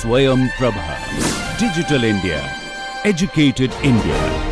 Swayam Prabha. Digital India. Educated India.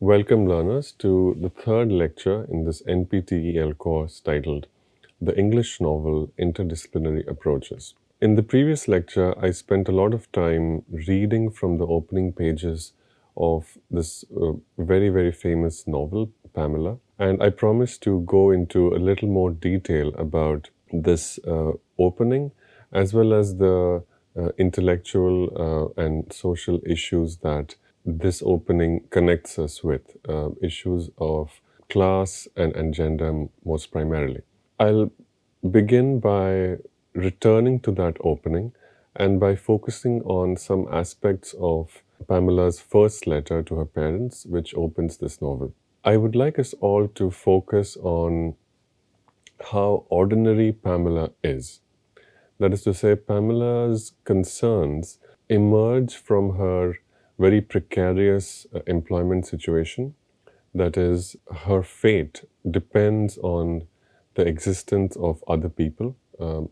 Welcome learners to the third lecture in this NPTEL course titled The English Novel Interdisciplinary Approaches. In the previous lecture, I spent a lot of time reading from the opening pages of this very famous novel, Pamela, and I promised to go into a little more detail about this opening as well as the intellectual and social issues that this opening connects us with, issues of class and gender most primarily. I'll begin by returning to that opening and by focusing on some aspects of Pamela's first letter to her parents, which opens this novel. I would like us all to focus on how ordinary Pamela is. That is to say, Pamela's concerns emerge from her very precarious employment situation. That is, her fate depends on the existence of other people,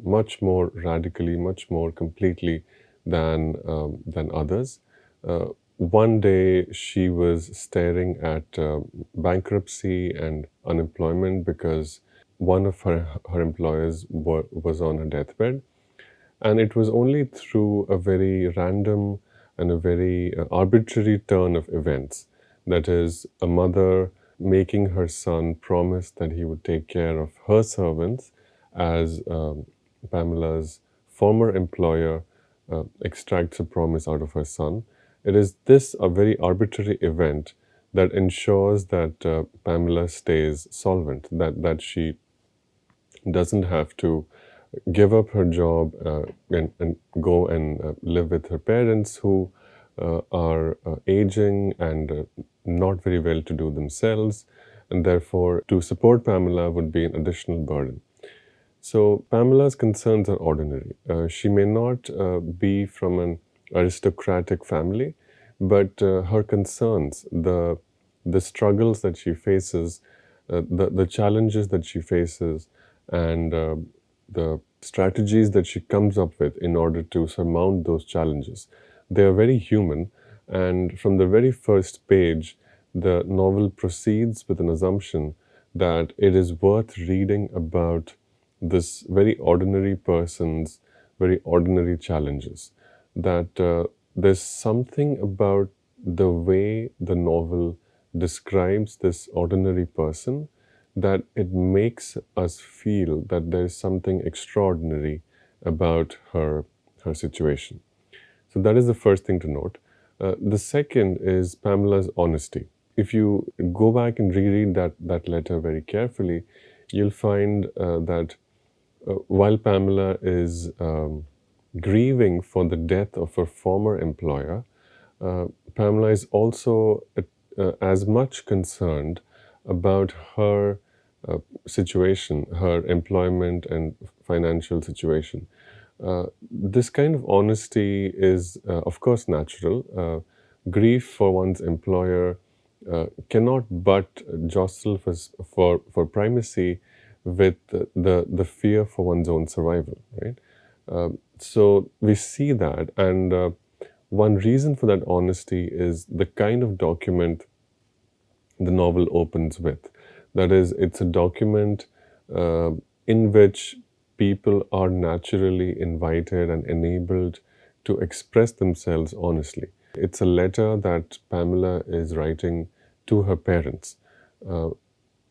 much more radically, much more completely than others. One day she was staring at bankruptcy and unemployment because one of her employers was on her deathbed. And it was only through a very random and a very arbitrary turn of events, that is, a mother making her son promise that he would take care of her servants as Pamela's former employer extracts a promise out of her son. It is this a very arbitrary event that ensures that Pamela stays solvent, that she doesn't have to give up her job and go and live with her parents who are aging and not very well to do themselves, and therefore to support Pamela would be an additional burden. So Pamela's concerns are ordinary. She may not be from an aristocratic family, but her concerns, the struggles that she faces, the challenges that she faces, and the strategies that she comes up with in order to surmount those challenges, they are very human. And from the very first page, the novel proceeds with an assumption that it is worth reading about this very ordinary person's very ordinary challenges, that there's something about the way the novel describes this ordinary person that it makes us feel that there is something extraordinary about her situation. So that is the first thing to note. The second is Pamela's honesty. If you go back and reread that letter very carefully, you'll find that while Pamela is grieving for the death of her former employer, Pamela is also as much concerned about her situation, her employment and financial situation. This kind of honesty is, of course, natural. Grief for one's employer cannot but jostle for primacy with the fear for one's own survival, right? So we see that, and one reason for that honesty is the kind of document the novel opens with. That is, it's a document in which people are naturally invited and enabled to express themselves honestly. It's a letter that Pamela is writing to her parents.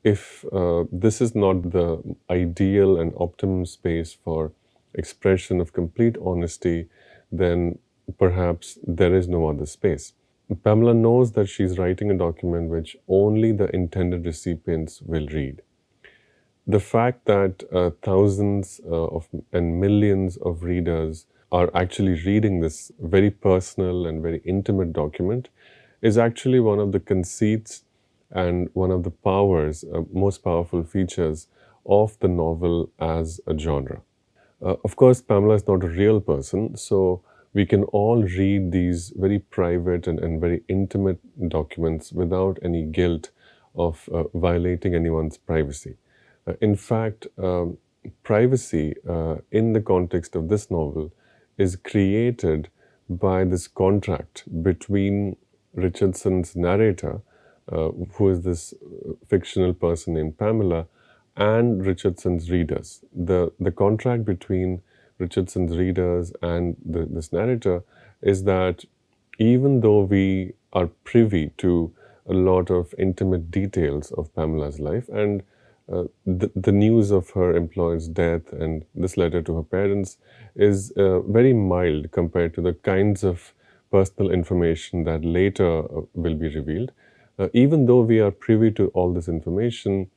If this is not the ideal and optimum space for expression of complete honesty, then perhaps there is no other space. Pamela knows that she's writing a document which only the intended recipients will read. the fact that thousands and millions of readers are actually reading this very personal and very intimate document is actually one of the conceits and one of the powers, most powerful features of the novel as a genre. Of course, Pamela is not a real person, so we can all read these very private and very intimate documents without any guilt of violating anyone's privacy. In fact, privacy in the context of this novel is created by this contract between Richardson's narrator, who is this fictional person named Pamela, and Richardson's readers. The contract between Richardson's readers and this narrator is that even though we are privy to a lot of intimate details of Pamela's life and the news of her employer's death and this letter to her parents is very mild compared to the kinds of personal information that later will be revealed. Even though we are privy to all this information,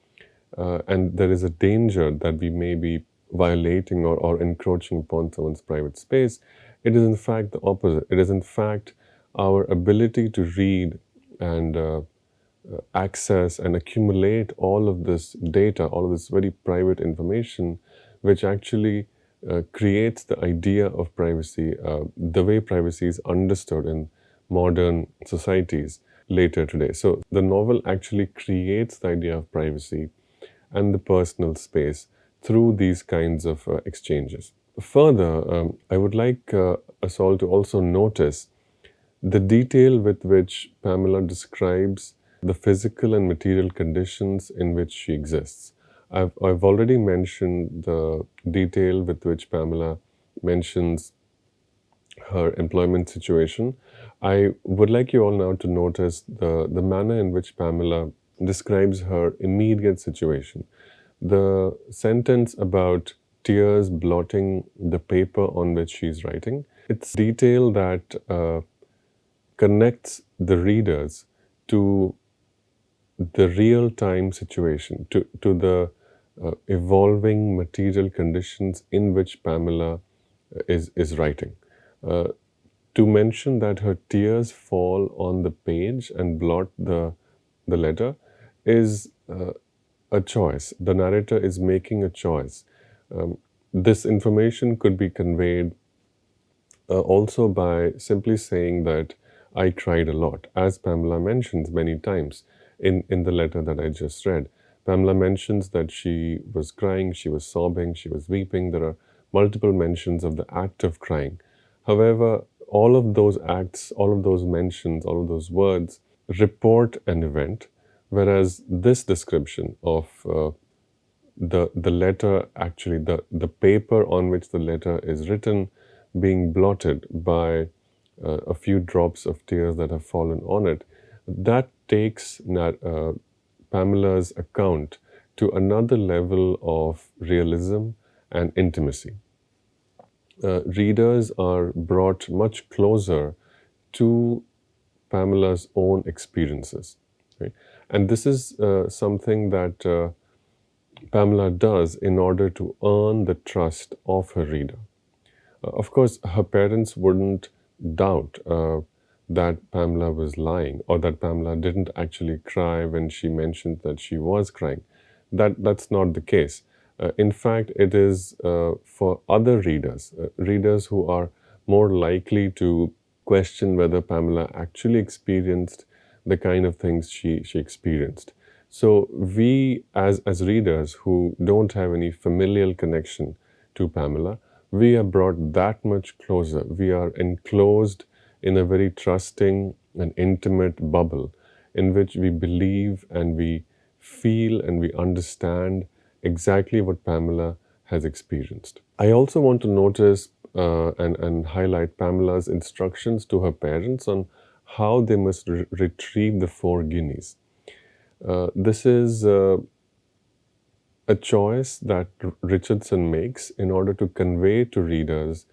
and there is a danger that we may be violating or encroaching upon someone's private space, it is in fact the opposite. It is in fact our ability to read and access and accumulate all of this data, all of this very private information, which actually creates the idea of privacy, the way privacy is understood in modern societies later today. So the novel actually creates the idea of privacy and the personal space through these kinds of exchanges. Further, I would like us all to also notice the detail with which Pamela describes the physical and material conditions in which she exists. I've already mentioned the detail with which Pamela mentions her employment situation. I would like you all now to notice the manner in which Pamela describes her immediate situation. The sentence about tears blotting the paper on which she's writing, it's detail that connects the readers to the real-time situation, to the evolving material conditions in which Pamela is writing. To mention that her tears fall on the page and blot the letter is a choice. The narrator is making a choice. This information could be conveyed also by simply saying that I cried a lot, as Pamela mentions many times in the letter that I just read. Pamela mentions that she was crying, she was sobbing, she was weeping. There are multiple mentions of the act of crying. However, all of those acts, all of those mentions, all of those words report an event, whereas this description of the letter, actually the paper on which the letter is written, being blotted by a few drops of tears that have fallen on it, that takes Pamela's account to another level of realism and intimacy. Readers are brought much closer to Pamela's own experiences. Right? And this is something that Pamela does in order to earn the trust of her reader. Of course, her parents wouldn't doubt that Pamela was lying or that Pamela didn't actually cry when she mentioned that she was crying. That's not the case. In fact, it is for other readers, readers who are more likely to question whether Pamela actually experienced the kind of things she experienced. So we, as readers who don't have any familial connection to Pamela, we are brought that much closer. We are enclosed in a very trusting and intimate bubble in which we believe and we feel and we understand exactly what Pamela has experienced. I also want to notice and highlight Pamela's instructions to her parents on how they must retrieve the 4 guineas. This is a choice that Richardson makes in order to convey to readers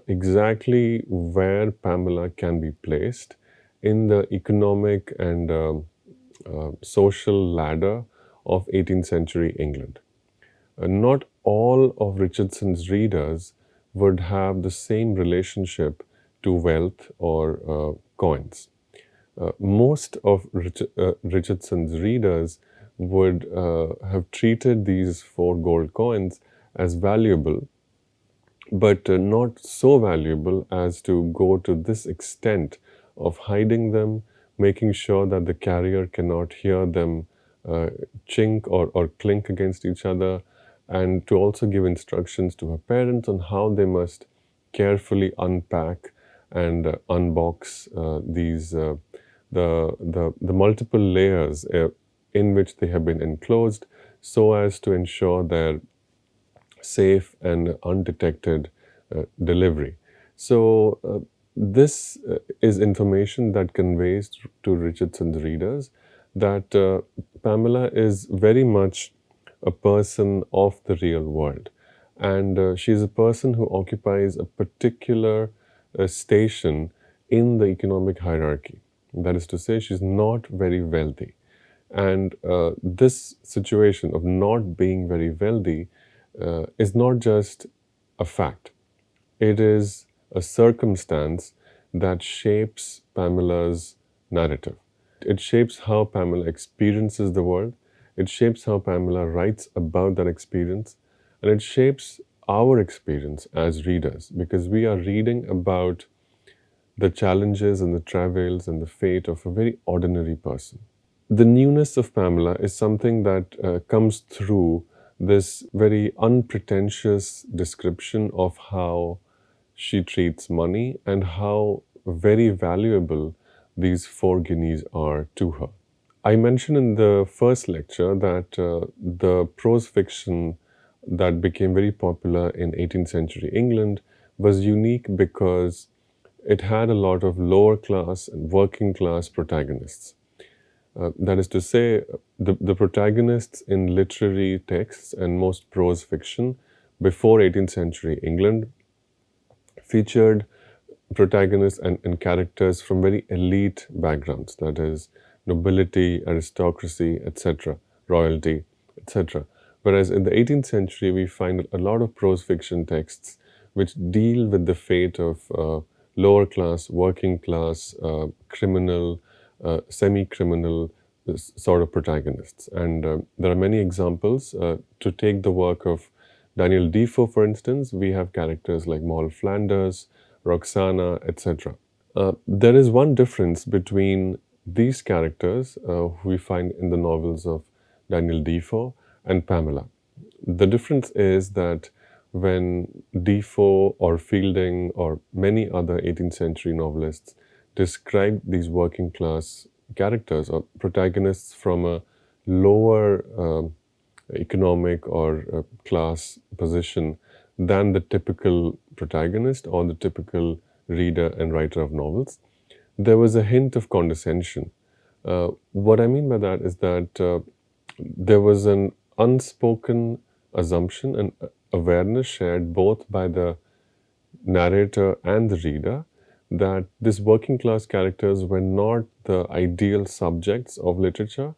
exactly where Pamela can be placed in the economic and social ladder of 18th century England. not all of Richardson's readers would have the same relationship to wealth or coins. Most of Richardson's readers would have treated these 4 gold coins as valuable, but not so valuable as to go to this extent of hiding them, making sure that the carrier cannot hear them chink or clink against each other, and to also give instructions to her parents on how they must carefully unpack and unbox the multiple layers in which they have been enclosed, so as to ensure their safe and undetected delivery. So this is information that conveys to Richardson's readers that Pamela is very much a person of the real world, and she's a person who occupies a particular station in the economic hierarchy. That is to say, she's not very wealthy. And this situation of not being very wealthy is not just a fact. It is a circumstance that shapes Pamela's narrative. It shapes how Pamela experiences the world. It shapes how Pamela writes about that experience. And it shapes our experience as readers, because we are reading about the challenges and the travails and the fate of a very ordinary person. The newness of Pamela is something that comes through this very unpretentious description of how she treats money and how very valuable these 4 guineas are to her. I mentioned in the first lecture that the prose fiction that became very popular in 18th century England was unique because it had a lot of lower class and working class protagonists. That is to say, the protagonists in literary texts and most prose fiction before 18th century England featured protagonists and characters from very elite backgrounds, that is, nobility, aristocracy, etc., royalty, etc. Whereas in the 18th century, we find a lot of prose fiction texts which deal with the fate of lower class, working class, criminal, semi-criminal sort of protagonists. And there are many examples. To take the work of Daniel Defoe, for instance, we have characters like Moll Flanders, Roxana, etc. There is one difference between these characters who we find in the novels of Daniel Defoe and Pamela. The difference is that when Defoe or Fielding or many other 18th century novelists described these working class characters or protagonists from a lower economic or class position than the typical protagonist or the typical reader and writer of novels, there was a hint of condescension. What I mean by that is that there was an unspoken assumption and awareness shared both by the narrator and the reader that these working class characters were not the ideal subjects of literature,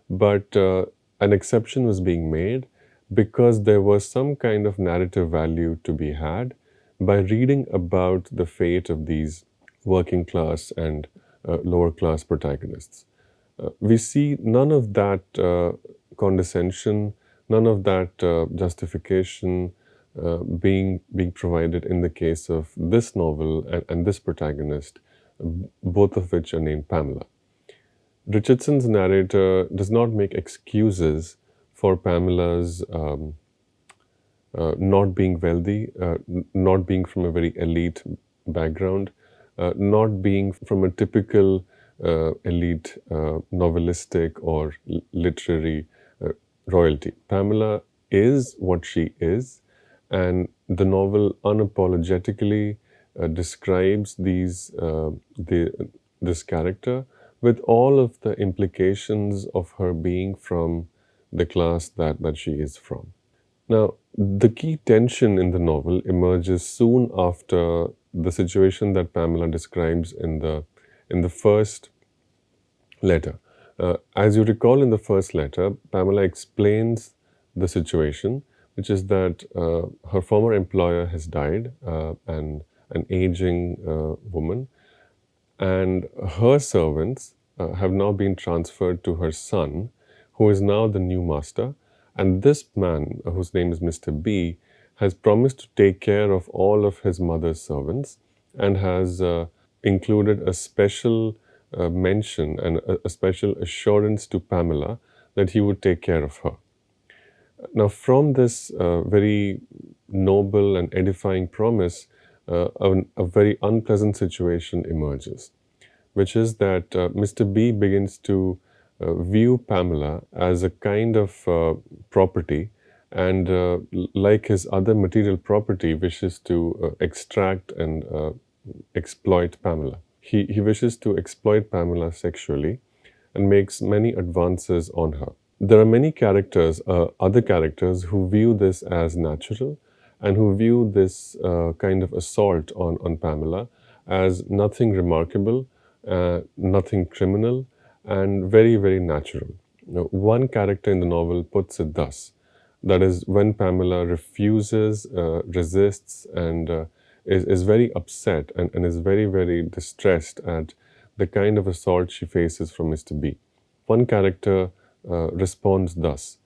but an exception was being made because there was some kind of narrative value to be had by reading about the fate of these working class and lower class protagonists. We see none of that condescension, none of that justification being provided in the case of this novel and this protagonist, both of which are named Pamela. Richardson's narrator does not make excuses for Pamela's not being wealthy, not being from a very elite background, not being from a typical elite novelistic or literary royalty. Pamela is what she is, and the novel unapologetically describes this character with all of the implications of her being from the class that she is from. Now, the key tension in the novel emerges soon after the situation that Pamela describes in the first letter. As you recall, in the first letter, Pamela explains the situation which is that her former employer has died, and an aging woman, and her servants have now been transferred to her son, who is now the new master. And this man, whose name is Mr. B, has promised to take care of all of his mother's servants and has included a special mention and a special assurance to Pamela that he would take care of her. Now, from this very noble and edifying promise, a very unpleasant situation emerges, which is that Mr. B begins to view Pamela as a kind of property, and like his other material property, wishes to extract and exploit Pamela. He wishes to exploit Pamela sexually and makes many advances on her. There are many characters, other characters, who view this as natural and who view this kind of assault on Pamela as nothing remarkable, nothing criminal, and very, very natural. Now, one character in the novel puts it thus, that is, when Pamela refuses, resists, and is very upset and is very, very distressed at the kind of assault she faces from Mr. B. One character responds thus,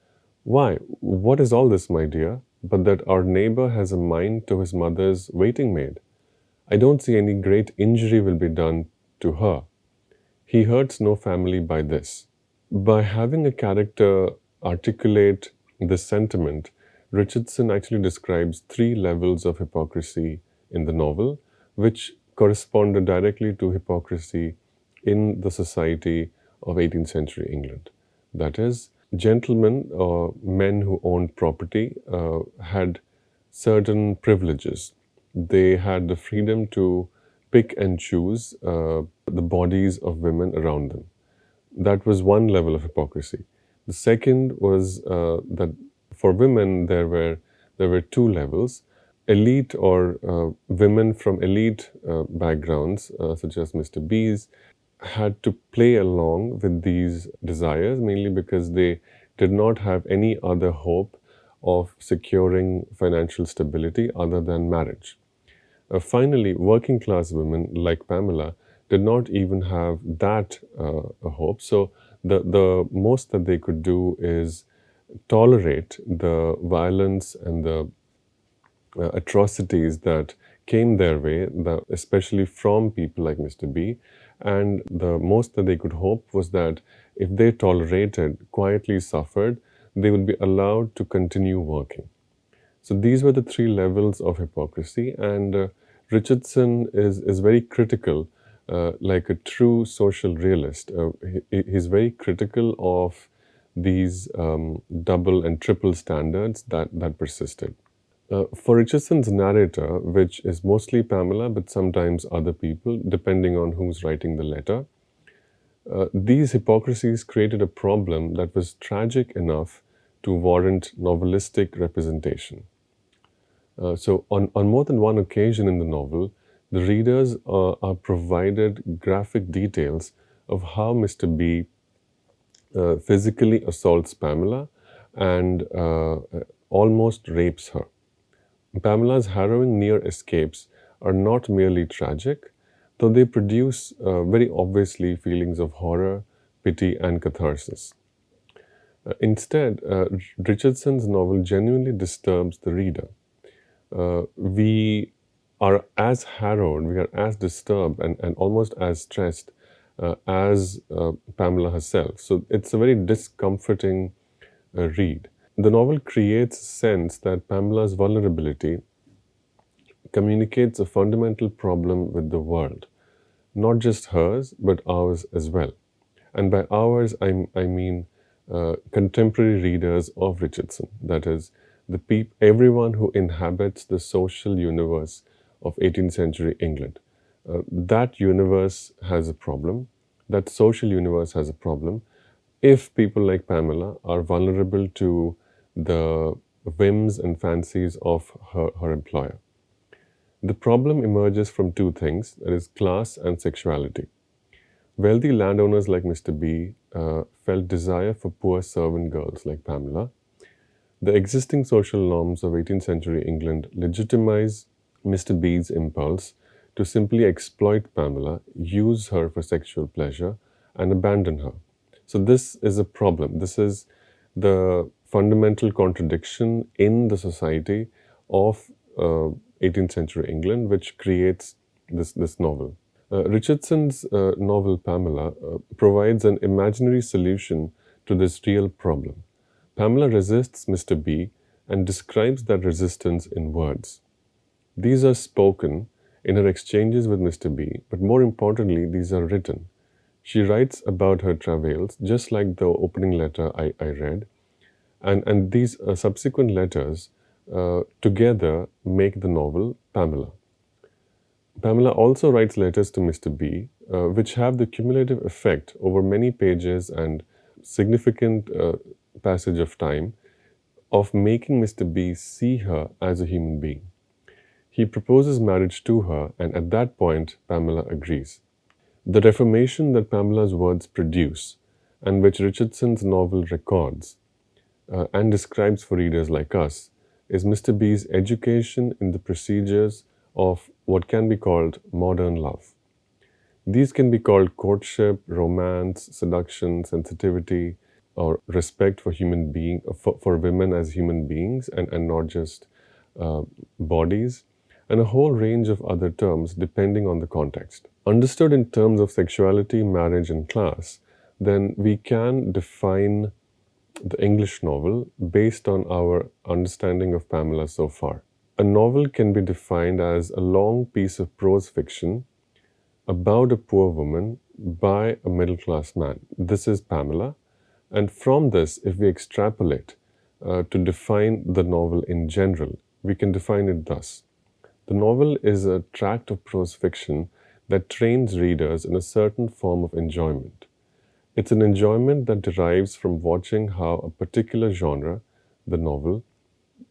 "Why, what is all this, my dear, but that our neighbor has a mind to his mother's waiting maid? I don't see any great injury will be done to her. He hurts no family by this." By having a character articulate this sentiment, Richardson actually describes 3 levels of hypocrisy in the novel, which corresponded directly to hypocrisy in the society of 18th century England. That is, gentlemen or men who owned property had certain privileges. They had the freedom to pick and choose the bodies of women around them. That was one level of hypocrisy. The second was that for women there were 2 levels. Elite or women from elite backgrounds, such as Mr. B's, had to play along with these desires, mainly because they did not have any other hope of securing financial stability other than marriage. Finally, working class women like Pamela did not even have that hope. So the most that they could do is tolerate the violence and the atrocities that came their way, especially from people like Mr. B. And the most that they could hope was that if they tolerated, quietly suffered, they would be allowed to continue working. So these were the 3 levels of hypocrisy, and Richardson is very critical, like a true social realist. He's very critical of these double and triple standards that persisted. For Richardson's narrator, which is mostly Pamela, but sometimes other people, depending on who's writing the letter, these hypocrisies created a problem that was tragic enough to warrant novelistic representation. So on more than one occasion in the novel, the readers are provided graphic details of how Mr. B physically assaults Pamela and almost rapes her. Pamela's harrowing near escapes are not merely tragic, though they produce very obviously feelings of horror, pity, and catharsis. Instead, Richardson's novel genuinely disturbs the reader. We are as harrowed, we are as disturbed, and almost as stressed as Pamela herself. So it's a very discomforting read. The novel creates a sense that Pamela's vulnerability communicates a fundamental problem with the world, not just hers, but ours as well. And by ours, I mean contemporary readers of Richardson, that is, everyone who inhabits the social universe of 18th century England. That universe has a problem, that social universe has a problem, if people like Pamela are vulnerable to the whims and fancies of her employer. The problem emerges from 2 things, that is class and sexuality. Wealthy landowners like Mr. B felt desire for poor servant girls like Pamela. The existing social norms of 18th century England legitimize Mr. B's impulse to simply exploit Pamela, use her for sexual pleasure, and abandon her. So this is a problem. This is the fundamental contradiction in the society of 18th century England, which creates this novel. Richardson's novel Pamela provides an imaginary solution to this real problem. Pamela resists Mr. B and describes that resistance in words. These are spoken in her exchanges with Mr. B, but more importantly, these are written. She writes about her travails, just like the opening letter I read, and these subsequent letters together make the novel Pamela. Pamela also writes letters to Mr. B, which have the cumulative effect over many pages and significant passage of time of making Mr. B see her as a human being. He proposes marriage to her, and at that point, Pamela agrees. The reformation that Pamela's words produce, and which Richardson's novel records and describes for readers like us, is Mr. B's education in the procedures of what can be called modern love. These can be called courtship, romance, seduction, sensitivity, or respect for for women as human beings and not just bodies, and a whole range of other terms depending on the context. Understood in terms of sexuality, marriage, and class, then we can define the English novel based on our understanding of Pamela so far. A novel can be defined as a long piece of prose fiction about a poor woman by a middle-class man. This is Pamela. And from this, if we extrapolate to define the novel in general, we can define it thus. The novel is a tract of prose fiction that trains readers in a certain form of enjoyment. It's an enjoyment that derives from watching how a particular genre, the novel,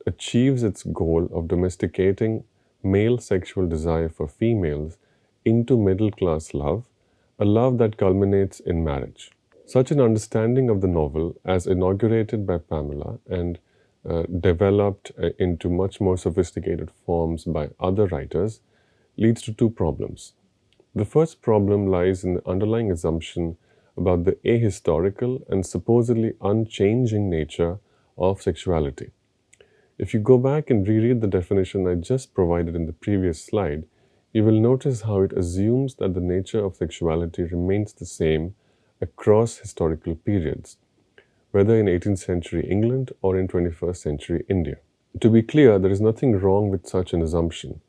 achieves its goal of domesticating male sexual desire for females into middle-class love, a love that culminates in marriage. Such an understanding of the novel, as inaugurated by Pamela and developed into much more sophisticated forms by other writers, leads to two problems. The first problem lies in the underlying assumption about the ahistorical and supposedly unchanging nature of sexuality. If you go back and reread the definition I just provided in the previous slide, you will notice how it assumes that the nature of sexuality remains the same across historical periods, whether in 18th century England or in 21st century India. To be clear, there is nothing wrong with such an assumption.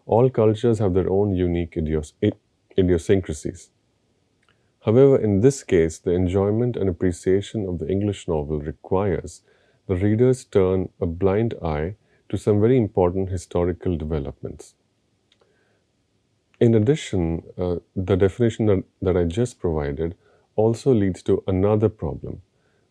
All cultures have their own unique idiosyncrasies. However, in this case, the enjoyment and appreciation of the English novel requires the readers turn a blind eye to some very important historical developments. In addition, the definition that I just provided also leads to another problem.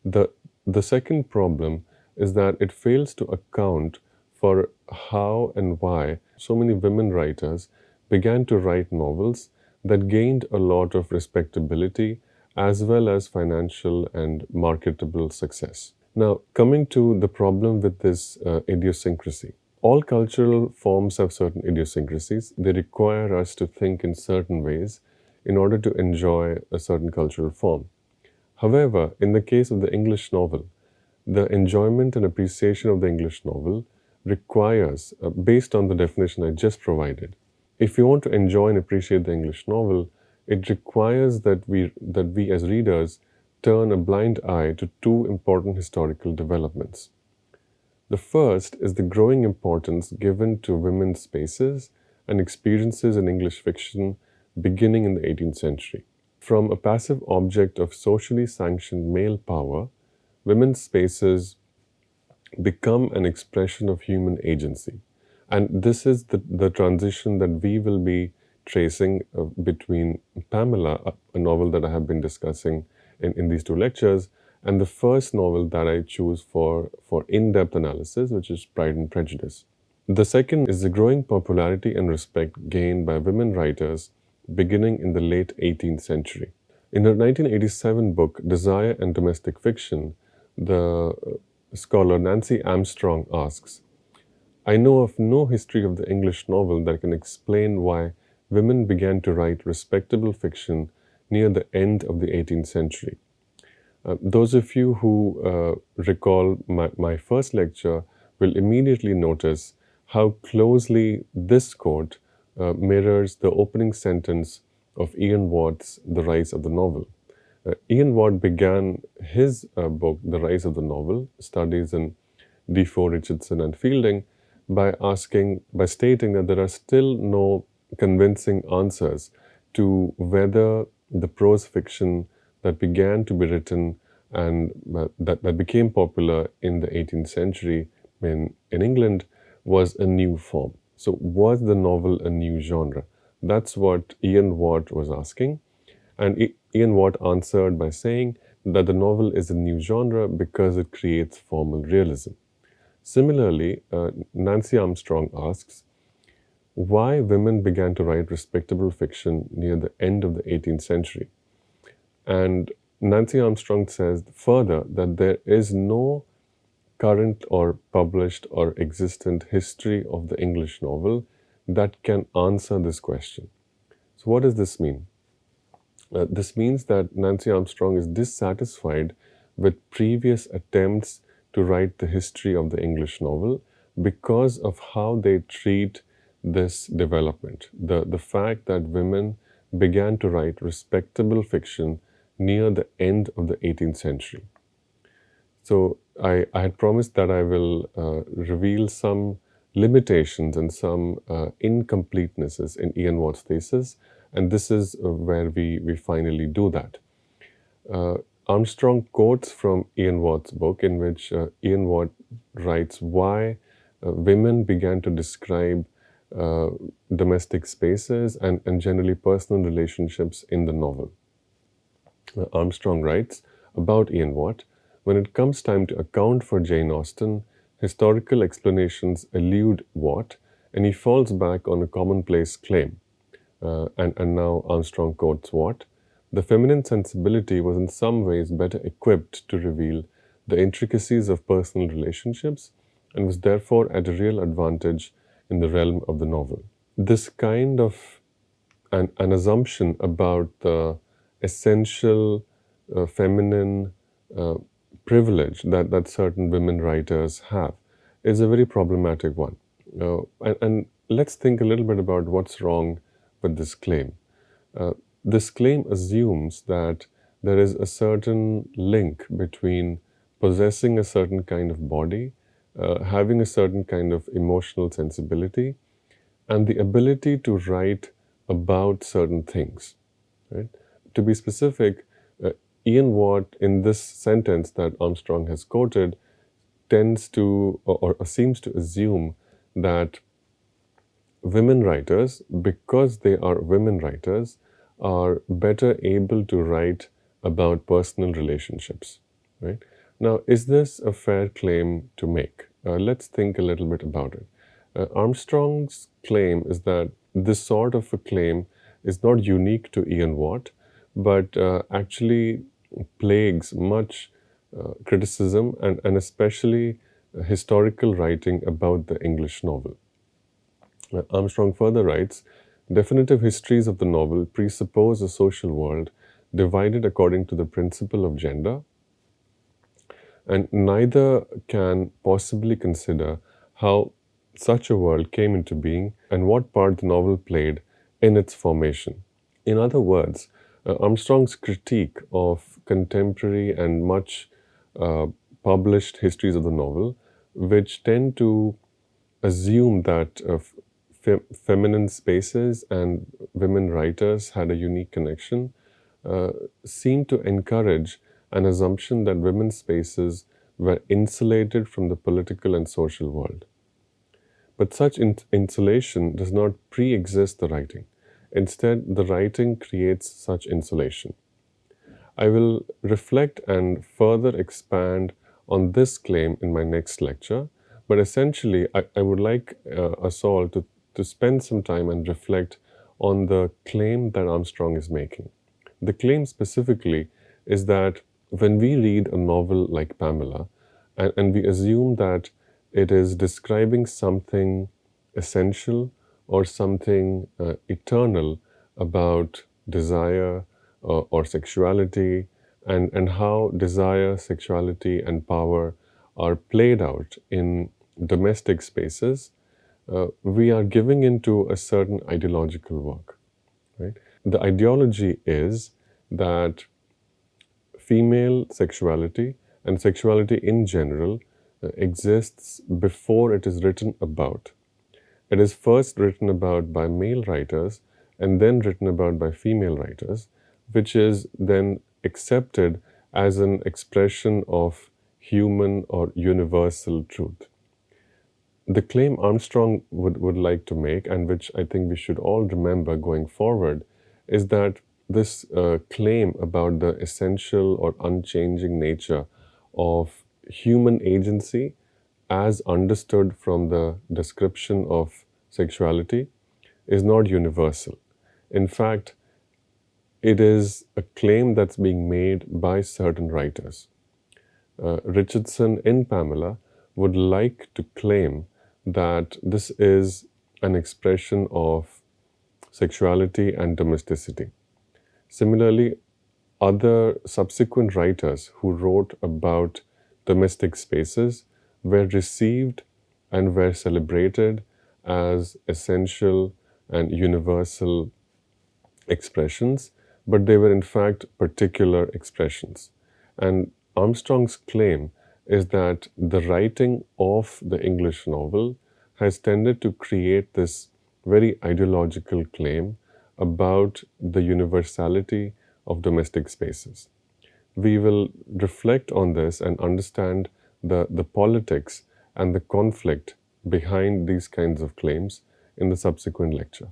The second problem is that it fails to account for how and why so many women writers began to write novels that gained a lot of respectability as well as financial and marketable success. Now, coming to the problem with this idiosyncrasy. All cultural forms have certain idiosyncrasies. They require us to think in certain ways in order to enjoy a certain cultural form. However, in the case of the English novel, the enjoyment and appreciation of the English novel requires, based on the definition I just provided, if we want to enjoy and appreciate the English novel, it requires that we as readers turn a blind eye to two important historical developments. The first is the growing importance given to women's spaces and experiences in English fiction beginning in the 18th century. From a passive object of socially sanctioned male power, women's spaces become an expression of human agency. And this is the transition that we will be tracing between Pamela, a novel that I have been discussing in these two lectures, and the first novel that I choose for in-depth analysis, which is Pride and Prejudice. The second is the growing popularity and respect gained by women writers beginning in the late 18th century. In her 1987 book, Desire and Domestic Fiction, the scholar Nancy Armstrong asks, I know of no history of the English novel that can explain why women began to write respectable fiction near the end of the 18th century. Those of you who recall my first lecture will immediately notice how closely this quote mirrors the opening sentence of Ian Watt's The Rise of the Novel. Ian Watt began his book, The Rise of the Novel, Studies in Defoe, Richardson, and Fielding, by stating that there are still no convincing answers to whether the prose fiction that began to be written and that became popular in the 18th century in England was a new form. So was the novel a new genre? That's what Ian Watt was asking. And Ian Watt answered by saying that the novel is a new genre because it creates formal realism. Similarly, Nancy Armstrong asks why women began to write respectable fiction near the end of the 18th century. And Nancy Armstrong says further that there is no current or published or existent history of the English novel that can answer this question. So what does this mean? This means that Nancy Armstrong is dissatisfied with previous attempts to write the history of the English novel because of how they treat this development. The fact that women began to write respectable fiction near the end of the 18th century. So I had promised that I will reveal some limitations and some incompletenesses in Ian Watt's thesis, and this is where we finally do that. Armstrong quotes from Ian Watt's book, in which Ian Watt writes why women began to describe domestic spaces and generally personal relationships in the novel. Armstrong writes about Ian Watt, when it comes time to account for Jane Austen, historical explanations elude Watt, and he falls back on a commonplace claim. And now Armstrong quotes Watt, the feminine sensibility was in some ways better equipped to reveal the intricacies of personal relationships and was therefore at a real advantage in the realm of the novel. This kind of an assumption about the essential feminine privilege that certain women writers have is a very problematic one. And let's think a little bit about what's wrong with this claim. This claim assumes that there is a certain link between possessing a certain kind of body, having a certain kind of emotional sensibility, and the ability to write about certain things. Right? To be specific, Ian Watt, in this sentence that Armstrong has quoted, tends to or seems to assume that women writers, because they are women writers, are better able to write about personal relationships. Right? Now, is this a fair claim to make? Let's think a little bit about it. Armstrong's claim is that this sort of a claim is not unique to Ian Watt, but actually plagues much criticism and especially historical writing about the English novel. Armstrong further writes, definitive histories of the novel presuppose a social world divided according to the principle of gender, and neither can possibly consider how such a world came into being and what part the novel played in its formation. In other words, Armstrong's critique of contemporary and much published histories of the novel, which tend to assume that feminine spaces and women writers had a unique connection, seem to encourage an assumption that women's spaces were insulated from the political and social world. But such insulation does not pre-exist the writing. Instead, the writing creates such insulation. I will reflect and further expand on this claim in my next lecture, but essentially I would like us all to spend some time and reflect on the claim that Armstrong is making. The claim specifically is that when we read a novel like Pamela, and we assume that it is describing something essential or something eternal about desire or sexuality, and how desire, sexuality, and power are played out in domestic spaces. We are giving into a certain ideological work, right? The ideology is that female sexuality and sexuality in general exists before it is written about. It is first written about by male writers and then written about by female writers, which is then accepted as an expression of human or universal truth. The claim Armstrong would like to make, and which I think we should all remember going forward, is that this claim about the essential or unchanging nature of human agency as understood from the description of sexuality is not universal. In fact, it is a claim that's being made by certain writers. Richardson in Pamela would like to claim that this is an expression of sexuality and domesticity. Similarly, other subsequent writers who wrote about domestic spaces were received and were celebrated as essential and universal expressions, but they were in fact particular expressions. And Armstrong's claim is that the writing of the English novel has tended to create this very ideological claim about the universality of domestic spaces. We will reflect on this and understand the politics and the conflict behind these kinds of claims in the subsequent lecture.